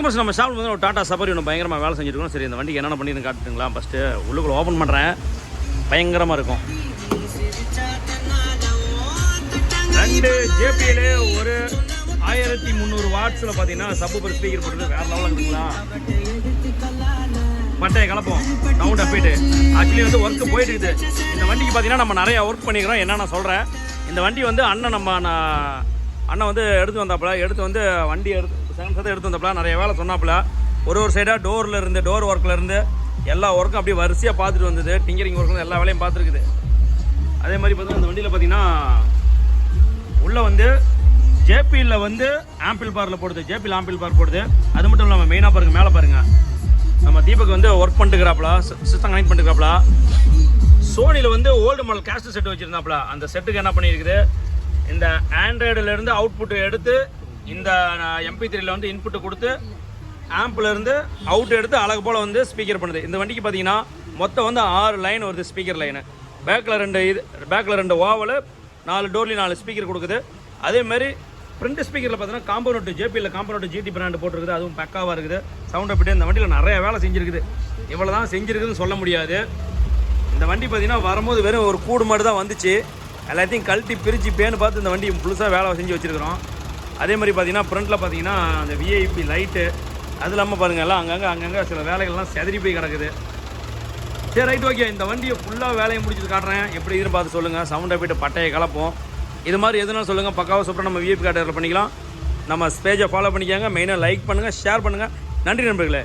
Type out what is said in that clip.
நம்ம ஷாப்பில் வந்து ஒரு டாடா சஃபாரி ஒன்று பயங்கரமாக வேலை செஞ்சுருக்கோம். சரி இந்த வண்டிக்கு என்னென்ன பண்ணிட்டு காட்டுங்களா. ஃபஸ்ட்டு உள்ளுக்குள்ள ஓப்பன் பண்ணுறேன். பயங்கரமாக இருக்கும். 2 ஜேபியில் ஒரு 1300 வாட்ஸில் பார்த்தீங்கன்னா சப்பு ஸ்பீக்கர் போட்டு வேறு லெவலில் இருக்குங்களா. பட்டையை கலப்போம் சவுண்ட் அப்பிட்டு ஆக்சுவலி வந்து ஒர்க்கு போயிட்டு இருக்குது. இந்த வண்டிக்கு பார்த்தீங்கன்னா நம்ம நிறையா ஒர்க் பண்ணிக்கிறோம். என்ன நான் சொல்கிறேன், இந்த வண்டி வந்து அண்ணன் வந்து எடுத்து வந்தாப்புல, எடுத்து வந்து வண்டி செகண்ட் சதம் எடுத்து வந்தாப்புல, நிறைய வேலை சொன்னாப்புல. ஒரு சைடாக டோர் ஒர்க்கில் இருந்து எல்லா ஒர்க்கும் அப்படியே வரிசையாக பார்த்துட்டு வந்தது. டிங்கரிங் ஒர்க்கில் எல்லா வேலையும் பார்த்துருக்குது. அதே மாதிரி பார்த்தீங்கன்னா இந்த வண்டியில் பார்த்தீங்கன்னா உள்ளே வந்து ஜேபியில் வந்து ஆம்பிள் பாரில் போடுது. ஜேபியில் ஆம்பிள் பார் போடுது. அது மட்டும் இல்லாமல் மெயினாக பாருங்கள், மேலே பாருங்கள், நம்ம தீபக் வந்து ஒர்க் பண்ணிட்டுக்கிறாப்புல, சிஸ்டம் கனெக்ட் பண்ணிட்டுக்கிறாப்புல. சோனியில் வந்து ஓல்டு மாடல் கேஸ்ட் செட் வச்சுருந்தாப்புல. அந்த செட்டுக்கு என்ன பண்ணியிருக்குது, இந்த ஆண்ட்ராய்டுலேருந்து அவுட்புட்டு எடுத்து இந்த MP3 வந்து இன்புட்டு கொடுத்து ஆம்பிலேருந்து அவுட் எடுத்து அழகு போல் வந்து ஸ்பீக்கர் பண்ணுது. இந்த வண்டிக்கு பார்த்தீங்கன்னா மொத்தம் வந்து 6 லைன் வருது ஸ்பீக்கர் லைனு. பேக்கில் 2 ஓவல், 4 டோர்லேயும் 4 ஸ்பீக்கர் கொடுக்குது. அதேமாதிரி ஃப்ரண்ட் ஸ்பீக்கரில் பார்த்தீங்கன்னா காம்பனோட்டு ஜேபியில் காம்பனோட்டு GT பிராண்டு போட்டிருக்குது. அதுவும் பக்காவாக இருக்குது. சவுண்ட் அப்படியே இந்த வண்டியில் நிறைய வேலை செஞ்சுருக்குது. இவ்வளோ தான் செஞ்சுருக்குதுன்னு சொல்ல முடியாது. இந்த வண்டி பார்த்தீங்கன்னா வரும்போது வெறும் ஒரு கூடு மாடு தான் வந்துச்சு. எல்லாத்தையும் கழட்டி பிரித்து பேன்னு பார்த்து இந்த வண்டி புதுசாக வேலை செஞ்சு வச்சுருக்கிறோம். அதே மாதிரி பார்த்தீங்கன்னா ஃப்ரண்ட்டில் பார்த்தீங்கன்னா அந்த VIP லைட்டு, அது இல்லாமல் பாருங்கள் எல்லாம் அங்கங்கே சில வேலைகள்லாம் செதறி போய் கிடக்குது. சரி ரைட், ஓகே. இந்த வண்டியை ஃபுல்லாக வேலையை முடிச்சுட்டு காட்டுறேன். எப்படி இதுன்னு பார்த்து சொல்லுங்கள். சவுண்டை போய்ட்டு பட்டையை கலப்போம். இது மாதிரி எதுனாலும் சொல்லுங்கள். பக்காவாக சூப்பராக நம்ம VIP கார்டில் பண்ணிக்கலாம். நம்ம பேஜை ஃபாலோ பண்ணிக்கோங்க. மெயினாக லைக் பண்ணுங்கள், ஷேர் பண்ணுங்கள். நன்றி நண்பர்களே.